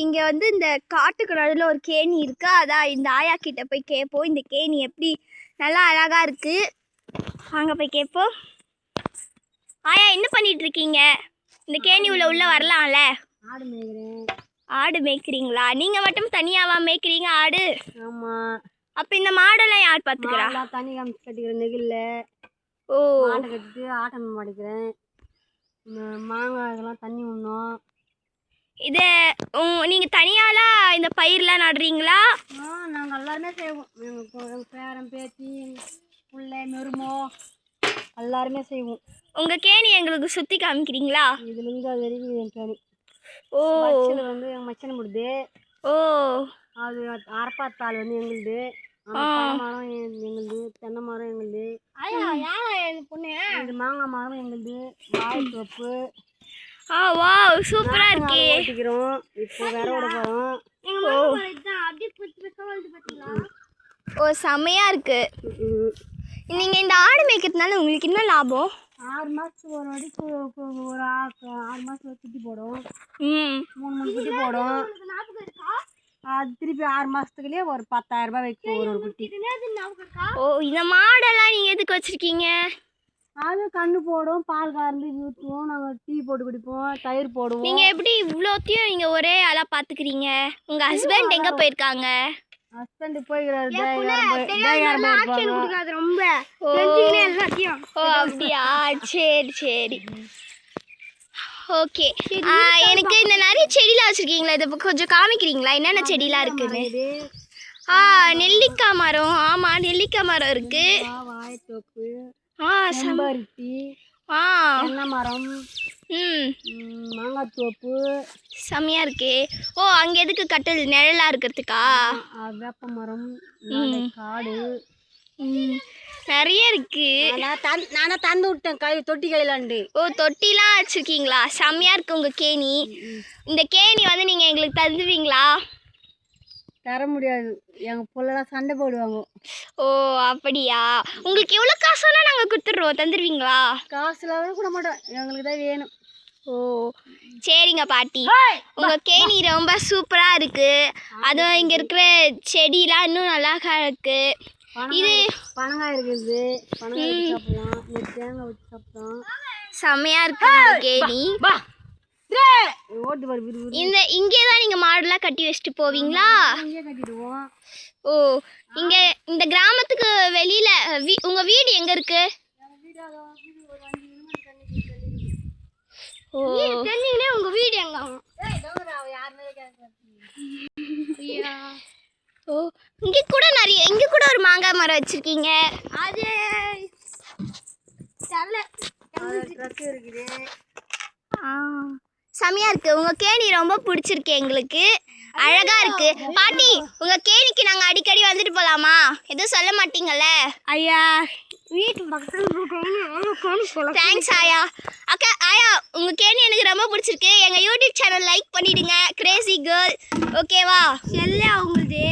இங்கே வந்து இந்த காட்டுக்கு நடுவில் ஒரு கேணி இருக்குது. அதான் இந்த ஆயா கிட்ட போய் கேட்போம். இந்த கேணி எப்படி நல்லா அழகாக இருக்குது. வாங்க போய் கேட்போம். ஆயா என்ன பண்ணிட்டு இருக்கீங்க? இந்த கேணி உள்ள வரலாம்ல? ஆடு மேய்க்கிறேன். ஆடு மேய்க்கிறீங்களா? நீங்கள் மட்டும் தனியாவா மேய்க்கிறீங்க ஆடு? ஆமாம். அப்போ இந்த மாடெல்லாம் யார் பார்த்துக்கிறா? தண்ணி காமிச்சு கட்டிக்கிறேன் நெகில்ல. ஓ, மாட்டை கட்டிட்டு ஆட்டம் மாட்டிக்கிறேன். மாங்காய் இதெல்லாம் தண்ணி விடணும். இதை நீங்கள் தனியாலாம் இந்த பயிரெலாம் நடுறீங்களா? நாங்கள் எல்லாருமே செய்வோம். எங்கள் பேரன் பேத்தி எங்கள் பிள்ளை மெருமோ எல்லாருமே செய்வோம். உங்கள் கேணி எங்களுக்கு சுற்றி காமிக்கிறீங்களா? இதுலேருந்து அது வரைக்கும் என் கேணி. ஓ, மச்சனை வந்து எங்கள் மச்சனை முடியுது. ஓ, அது அரப்பாத்தாள் வந்து எங்களுது. மரம் எங்களுது, தென்னை மரம் எங்களுது, இந்த மாங்காய் மரம் எங்களுது, வாழைத்தோப்பு. வா சூப்பரா இருக்கே. ஓட்டிக்கிறோம். இப்போ வேற விட போகிறோம். ஓ, செமையா இருக்கு. நீங்க இந்த ஆடு மேய்க்கிறதுனால உங்களுக்கு என்ன லாபம்? 6 மாதத்துக்கு ஒரு வாட்டி ஒரு 6 மாதத்துக்கு குட்டி போடும். 3 குட்டி போடும். அது திருப்பி 6 மாதத்துக்குள்ளேயே ஒரு 10,000 ரூபாய் வைக்கும் ஒரு குட்டி. ஓ, இந்த மாடெல்லாம் நீங்க எதுக்கு வச்சிருக்கீங்க? அது கண்ணு போடும், பால் கறந்து ஊற்றுவோம், நாங்கள் டீ போட்டு குடிப்போம், தயிர் போடுவோம். நீங்க எப்படி இவ்வளோத்தையும் நீங்க ஒரே ஆளா பாத்துக்கிறீங்க? உங்க ஹஸ்பண்ட் எங்க போயிருக்காங்க? ஹஸ்பண்ட் போய்கிறாரு. ரொம்ப ஓ, அப்படியா? சரி சரி, ஓகே. எனக்கு இந்த நிறைய செடிலாம் வச்சிருக்கீங்களா? இதை கொஞ்சம் காமிக்கிறீங்களா? என்னென்ன செடிலாம் இருக்குன்னு? நெல்லிக்காய் மரம். ஆமா, நெல்லிக்காய் மரம் இருக்கு. வாழைத்தோப்பு, செம்பருத்தி, தென்னை மரம், மாங்காய் தோப்பு செம்மையா இருக்கு. ஓ, அங்க எதுக்கு கட்டல்? நிழலா இருக்கிறதுக்கா? வேப்ப மரம், காடு நிறைய இருக்கு. நானா தந்து விட்டேன் தொட்டி கையிலாண்டு. ஓ, தொட்டிலாம் வச்சிருக்கீங்களா? செம்மையா இருக்கு உங்க கேணி. இந்த கேணி வந்து நீங்க எங்களுக்கு தந்துடுவீங்களா? தர முடியாது, எங்க பிள்ளைலாம் சண்டை போடுவாங்க. ஓ, அப்படியா? உங்களுக்கு எவ்வளோ காசுனா நாங்கள் கொடுத்துட்றோம், தந்துடுவீங்களா? காசுலாம் கூட மாட்டோம், எங்களுக்கு தான் வேணும். ஓ, சரிங்க பாட்டி. உங்கள் கேணி ரொம்ப சூப்பராக இருக்குது. அதுவும் இங்கே இருக்கிற செடிலாம் இன்னும் நல்லா இருக்கு. இது பனங்காய் இருக்குது, பனங்காய் சாப்பிடலாம், தேங்காய் வச்சு சாப்பிட்டோம். செம்மையாக இருக்கு உங்கள் கேணி. இந்த இங்கே தான் நீங்கள் மாடெல்லாம் கட்டி வச்சுட்டு போவீங்களா? இங்கே கட்டிடுவோம். ஓ, இங்கே இந்த கிராமத்துக்கு வெளியில் உங்கள் வீடு எங்கே இருக்கு? ஓ, தெரிஞ்சிங்கன்னா உங்கள் வீடு எங்கே? ஓ, இங்கே கூட ஒரு மாங்காய் மரம் வச்சுருக்கீங்க. அது இருக்குது. செமையா இருக்கு. உங்க கேணி ரொம்ப பிடிச்சிருக்கு எங்களுக்கு, அழகா இருக்கு. பாட்டி, உங்க கேணிக்கு நாங்க அடிக்கடி வந்துட்டு போலாமா? எதுவும் சொல்ல மாட்டீங்கல்ல? ஐயா, வீட்டு பக்கத்துல. தேங்க்ஸ் ஆயா. அக்கா ஆயா, உங்க கேணி எனக்கு ரொம்ப பிடிச்சிருக்கு. எங்க யூடியூப் சேனல் லைக் பண்ணிடுங்க, கிரேசி கேர்ள். ஓகேவா? எல்லாம் உங்களுக்கு